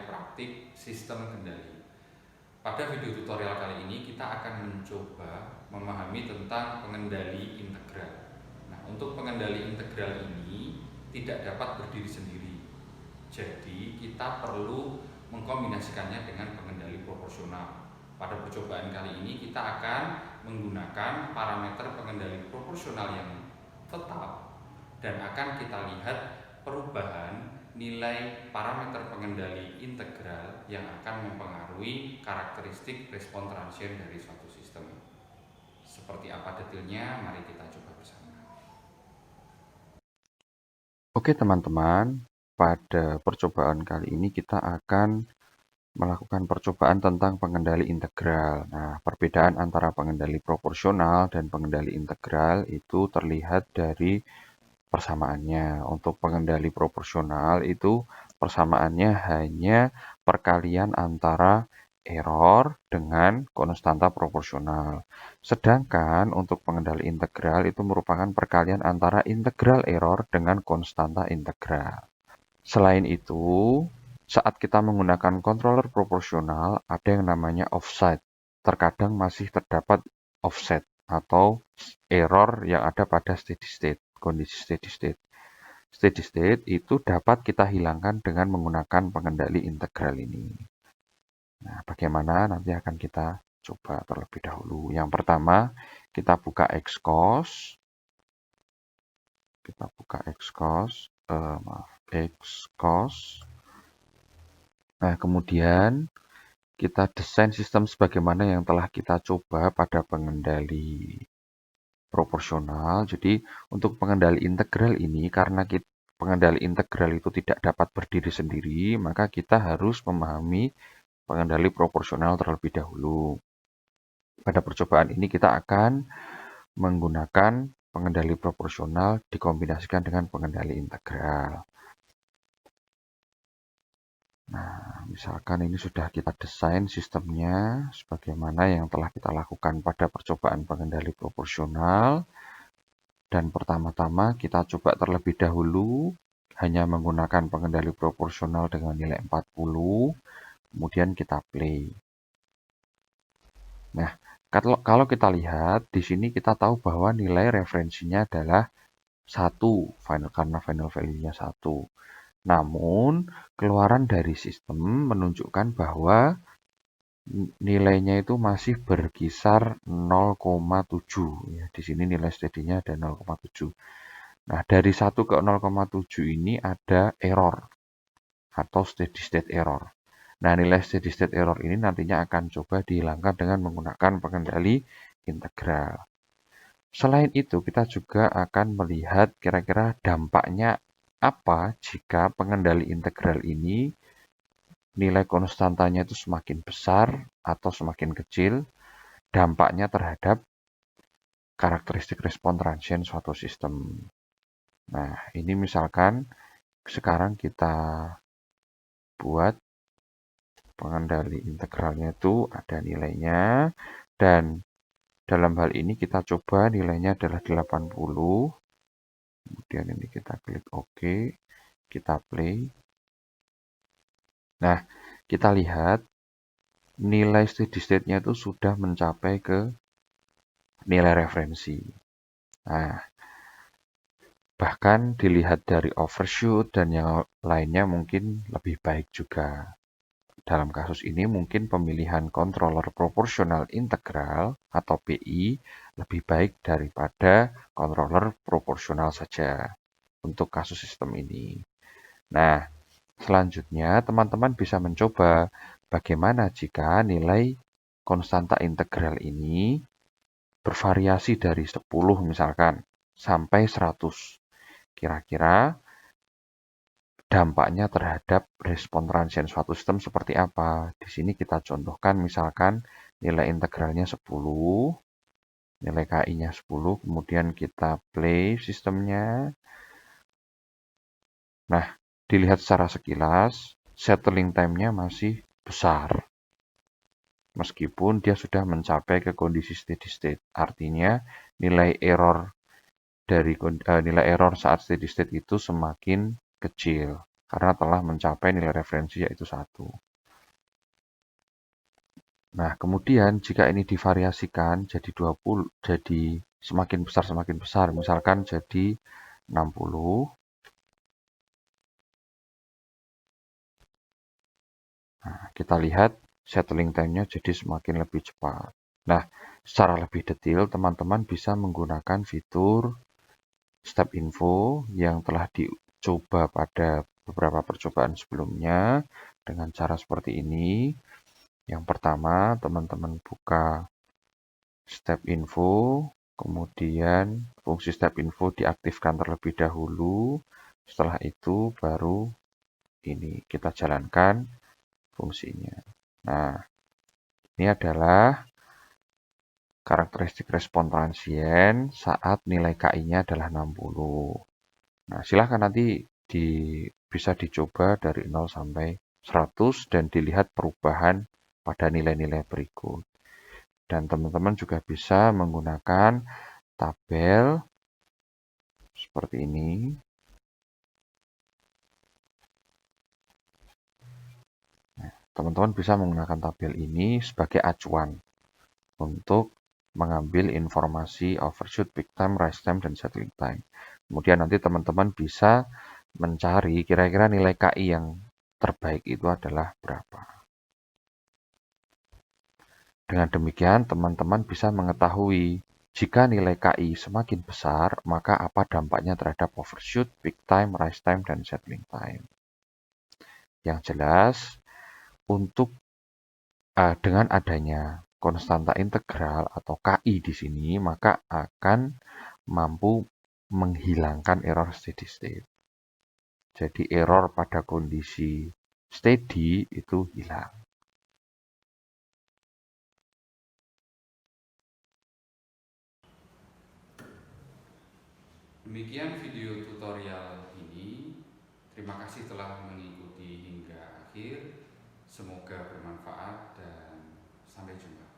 praktik sistem kendali. Pada video tutorial kali ini kita akan mencoba memahami tentang pengendali integral. Nah, untuk pengendali integral ini tidak dapat berdiri sendiri. Jadi kita perlu mengkombinasikannya dengan pengendali proporsional. Pada percobaan kali ini kita akan menggunakan parameter pengendali proporsional yang tetap dan akan kita lihat perubahan nilai parameter pengendali integral yang akan mempengaruhi karakteristik respon transient dari suatu sistem. Seperti apa detailnya? Mari kita coba bersama. Oke teman-teman, pada percobaan kali ini kita akan melakukan percobaan tentang pengendali integral. Nah, perbedaan antara pengendali proporsional dan pengendali integral itu terlihat dari persamaannya. Untuk pengendali proporsional itu persamaannya hanya perkalian antara error dengan konstanta proporsional. Sedangkan untuk pengendali integral itu merupakan perkalian antara integral error dengan konstanta integral. Selain itu, saat kita menggunakan controller proporsional, ada yang namanya offset. Terkadang masih terdapat offset atau error yang ada pada steady state, kondisi steady state. Steady state itu dapat kita hilangkan dengan menggunakan pengendali integral ini. Nah, bagaimana nanti akan kita coba terlebih dahulu. Yang pertama, kita buka Xcos. Kita buka Xcos, Xcos. Nah, kemudian kita desain sistem sebagaimana yang telah kita coba pada pengendali proporsional. Jadi, untuk pengendali integral ini, karena pengendali integral itu tidak dapat berdiri sendiri, maka kita harus memahami pengendali proporsional terlebih dahulu. Pada percobaan ini kita akan menggunakan pengendali proporsional dikombinasikan dengan pengendali integral. Nah, misalkan ini sudah kita desain sistemnya sebagaimana yang telah kita lakukan pada percobaan pengendali proporsional. Dan pertama-tama kita coba terlebih dahulu hanya menggunakan pengendali proporsional dengan nilai 40, kemudian kita play. Nah, kalau kita lihat di sini kita tahu bahwa nilai referensinya adalah 1 karena final value-nya 1. Namun, keluaran dari sistem menunjukkan bahwa nilainya itu masih berkisar 0,7. Ya, di sini nilai steady-nya ada 0,7. Nah, dari 1 ke 0,7 ini ada error atau steady state error. Nah, nilai steady state error ini nantinya akan coba dihilangkan dengan menggunakan pengendali integral. Selain itu, kita juga akan melihat kira-kira dampaknya apa jika pengendali integral ini nilai konstantanya itu semakin besar atau semakin kecil, dampaknya terhadap karakteristik respon transient suatu sistem. Nah, ini misalkan sekarang kita buat pengendali integralnya itu ada nilainya, dan dalam hal ini kita coba nilainya adalah 80. Kemudian ini kita klik OK, kita play. Nah, kita lihat nilai steady state-nya itu sudah mencapai ke nilai referensi. Nah, bahkan dilihat dari overshoot dan yang lainnya mungkin lebih baik juga. Dalam kasus ini mungkin pemilihan controller proporsional integral atau PI lebih baik daripada controller proporsional saja untuk kasus sistem ini. Nah, selanjutnya teman-teman bisa mencoba bagaimana jika nilai konstanta integral ini bervariasi dari 10 misalkan sampai 100. Kira-kira dampaknya terhadap respon transient suatu sistem seperti apa. Di sini kita contohkan misalkan nilai integralnya 10, nilai KI-nya 10, kemudian kita play sistemnya. Nah, dilihat secara sekilas, settling time-nya masih besar. Meskipun dia sudah mencapai ke kondisi steady state. Artinya nilai error saat steady state itu semakin kecil. karena telah mencapai nilai referensi yaitu 1. Nah, kemudian jika ini divariasikan jadi 20, jadi semakin besar, misalkan jadi 60. Nah, kita lihat settling time-nya jadi semakin lebih cepat. Nah, secara lebih detail, teman-teman bisa menggunakan fitur step info yang telah dicoba pada beberapa percobaan sebelumnya dengan cara seperti ini. Yang pertama, teman-teman buka step info, kemudian fungsi step info diaktifkan terlebih dahulu. Setelah itu baru ini kita jalankan fungsinya. Nah, ini adalah karakteristik respon transien saat nilai KI-nya adalah 60. Nah, silahkan nanti bisa dicoba dari 0 sampai 100 dan dilihat perubahan pada nilai-nilai berikut. Dan teman-teman juga bisa menggunakan tabel seperti ini. Teman-teman bisa menggunakan tabel ini sebagai acuan untuk mengambil informasi overshoot, peak time, rise time, dan settling time. Kemudian nanti teman-teman bisa mencari kira-kira nilai KI yang terbaik itu adalah berapa. Dengan demikian, teman-teman bisa mengetahui jika nilai KI semakin besar, maka apa dampaknya terhadap overshoot, peak time, rise time, dan settling time. Yang jelas, dengan adanya konstanta integral atau KI di sini, maka akan mampu menghilangkan error steady state. Jadi error pada kondisi steady itu hilang. Demikian video tutorial ini. Terima kasih telah mengikuti hingga akhir. Semoga bermanfaat dan sampai jumpa.